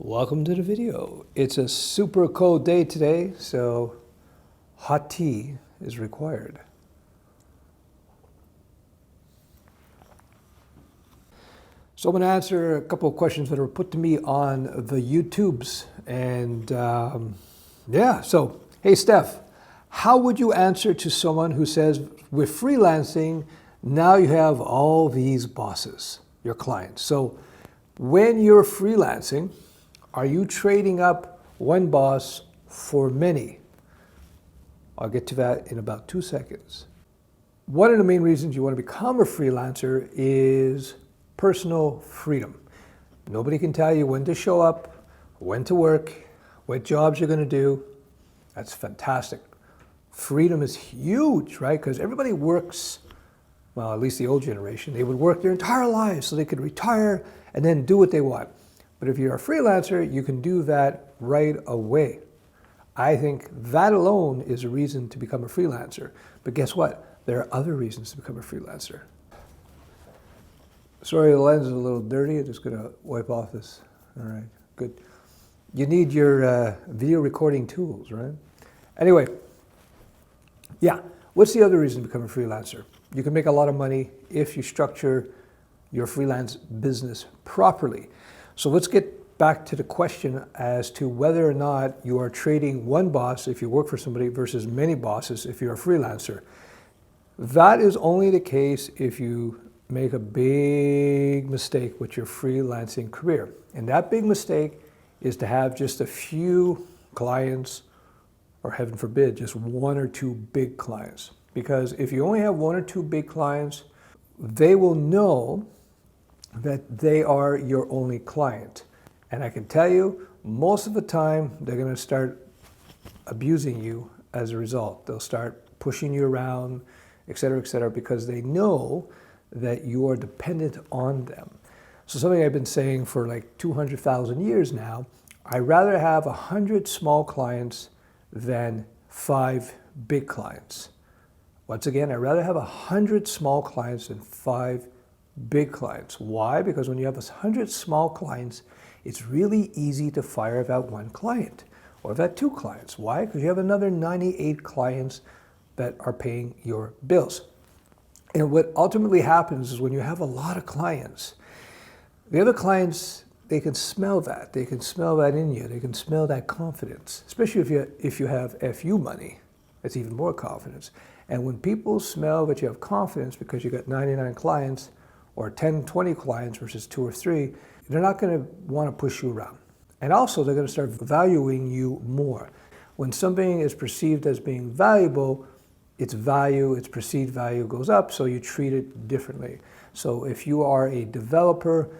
Welcome to the video. It's a super cold day today, so hot tea is required. So I'm going to answer a couple of questions that were put to me on the YouTubes. And so, hey Stef, how would you answer to someone who says, with freelancing, now you have all these bosses, your clients. So when you're freelancing, are you trading up one boss for many? I'll get to that in about 2 seconds. One of the main reasons you want to become a freelancer is personal freedom. Nobody can tell you when to show up, when to work, what jobs you're going to do. That's fantastic. Freedom is huge, right? Because everybody works, well, at least the old generation, they would work their entire lives so they could retire and then do what they want. But if you're a freelancer, you can do that right away. I think that alone is a reason to become a freelancer. But guess what? There are other reasons to become a freelancer. Sorry, the lens is a little dirty. I'm just going to wipe off this. All right, good. You need your video recording tools, right? Anyway, yeah. What's the other reason to become a freelancer? You can make a lot of money if you structure your freelance business properly. So let's get back to the question as to whether or not you are trading one boss if you work for somebody versus many bosses if you're a freelancer. That is only the case if you make a big mistake with your freelancing career. And that big mistake is to have just a few clients, or heaven forbid, just one or two big clients. Because if you only have one or two big clients, they will know that they are your only client. And I can tell you, most of the time, they're going to start abusing you as a result. They'll start pushing you around, et cetera, because they know that you are dependent on them. So something I've been saying for like 200,000 years now, I'd rather have 100 small clients than 5 big clients. Once again, I'd rather have 100 small clients than 5 big clients. Why? Because when you have 100 small clients, it's really easy to fire that one client or that 2 clients. Why? Because you have another 98 clients that are paying your bills. And what ultimately happens is when you have a lot of clients, the other clients, they can smell that. They can smell that in you. They can smell that confidence, especially if you have FU money. That's even more confidence. And when people smell that you have confidence because you got 99 clients or 10, 20 clients versus 2 or 3, they're not going to want to push you around. And also, they're going to start valuing you more. When something is perceived as being valuable, its value, its perceived value goes up, so you treat it differently. So if you are a developer,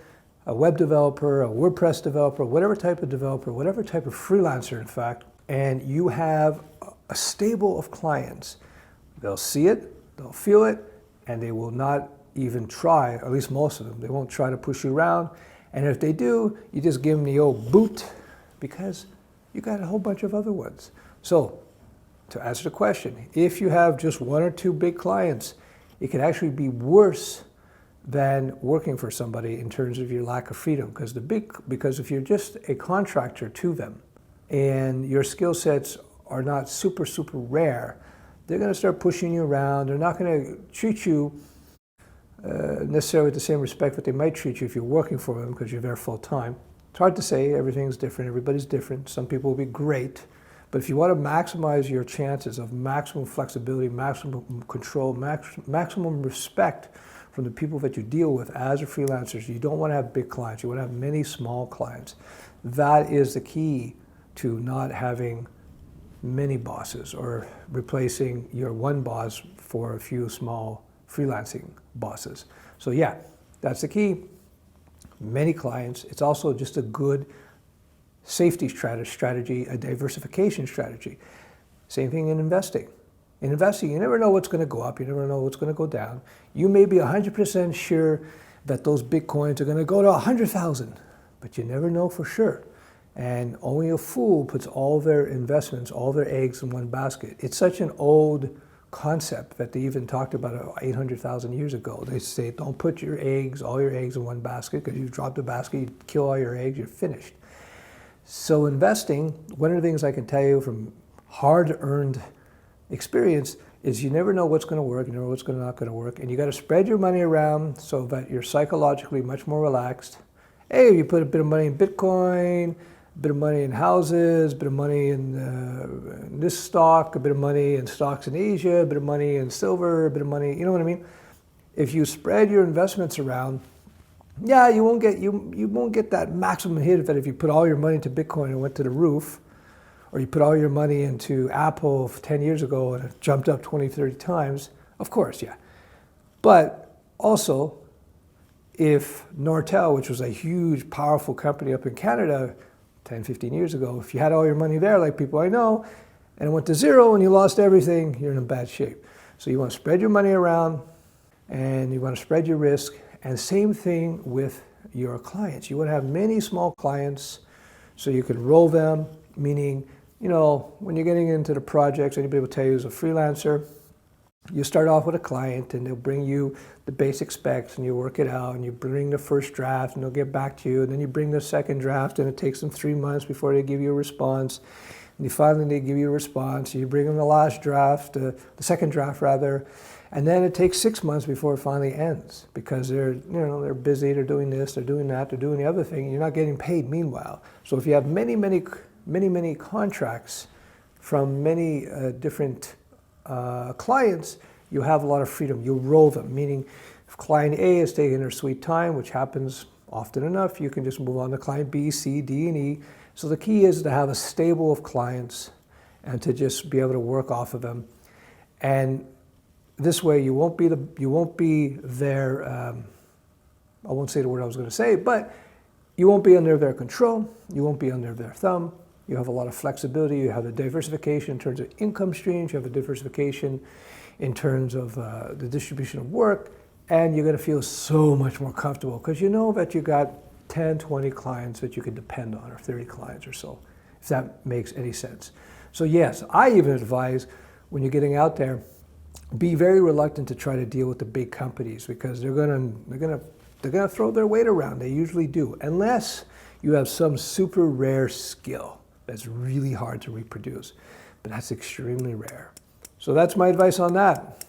a web developer, a WordPress developer, whatever type of freelancer, in fact, and you have a stable of clients, they'll see it, they'll feel it, and they will not even try, at least most of them, they won't try to push you around. And if they do, you just give them the old boot because you got a whole bunch of other ones. So to answer the question, if you have just 1 or 2 big clients, it can actually be worse than working for somebody in terms of your lack of freedom. Because if you're just a contractor to them and your skill sets are not super rare, they're going to start pushing you around. They're not going to treat you necessarily with the same respect that they might treat you if you're working for them because you're there full time. It's hard to say. Everything's different. Everybody's different. Some people will be great. But if you want to maximize your chances of maximum flexibility, maximum control, maximum respect from the people that you deal with as a freelancer, you don't want to have big clients. You want to have many small clients. That is the key to not having many bosses or replacing your one boss for a few small freelancing bosses. So yeah, that's the key. Many clients. It's also just a good safety strategy, a diversification strategy. Same thing in investing. In investing, you never know what's going to go up. You never know what's going to go down. You may be 100% sure that those Bitcoins are going to go to 100,000, but you never know for sure. And only a fool puts all their investments, all their eggs in one basket. It's such an old concept that they even talked about 800,000 years ago. They say, don't put all your eggs in one basket, because you drop the basket, you kill all your eggs, you're finished. So investing, one of the things I can tell you from hard-earned experience is you never know what's going to work, you never know what's not going to work, and you got to spread your money around so that you're psychologically much more relaxed. Hey, you put a bit of money in Bitcoin, a bit of money in houses, a bit of money in this stock, a bit of money in stocks in Asia, a bit of money in silver, a bit of money, you know what I mean? If you spread your investments around, yeah, you won't get that maximum hit that if you put all your money into Bitcoin and went to the roof, or you put all your money into Apple 10 years ago and it jumped up 20, 30 times. Of course, yeah. But also, if Nortel, which was a huge, powerful company up in Canada 10, 15 years ago, if you had all your money there, like people I know, and it went to zero and you lost everything, you're in a bad shape. So you want to spread your money around and you want to spread your risk. And same thing with your clients. You want to have many small clients so you can roll them, meaning, you know, when you're getting into the projects, anybody will tell you as a freelancer, you start off with a client and they'll bring you the basic specs and you work it out and you bring the first draft and they'll get back to you, and then you bring the second draft and it takes them 3 months before they give you a response. And finally they give you a response and you bring them the last draft, the second draft rather, and then it takes 6 months before it finally ends because they're busy, they're doing this, they're doing that, they're doing the other thing, and you're not getting paid meanwhile. So if you have many contracts from many different clients, you have a lot of freedom. You roll them, meaning if client A is taking their sweet time, which happens often enough, you can just move on to client B, C, D, and E. So the key is to have a stable of clients and to just be able to work off of them. And this way you won't be their, I won't say the word I was going to say, but you won't be under their control, you won't be under their thumb. You have a lot of flexibility, you have the diversification in terms of income streams, you have the diversification in terms of the distribution of work, and you're going to feel so much more comfortable because you know that you got 10, 20 clients that you can depend on, or 30 clients or so, if that makes any sense. So yes, I even advise when you're getting out there, be very reluctant to try to deal with the big companies because they're gonna throw their weight around. They usually do, unless you have some super rare skill that's really hard to reproduce, but that's extremely rare. So that's my advice on that.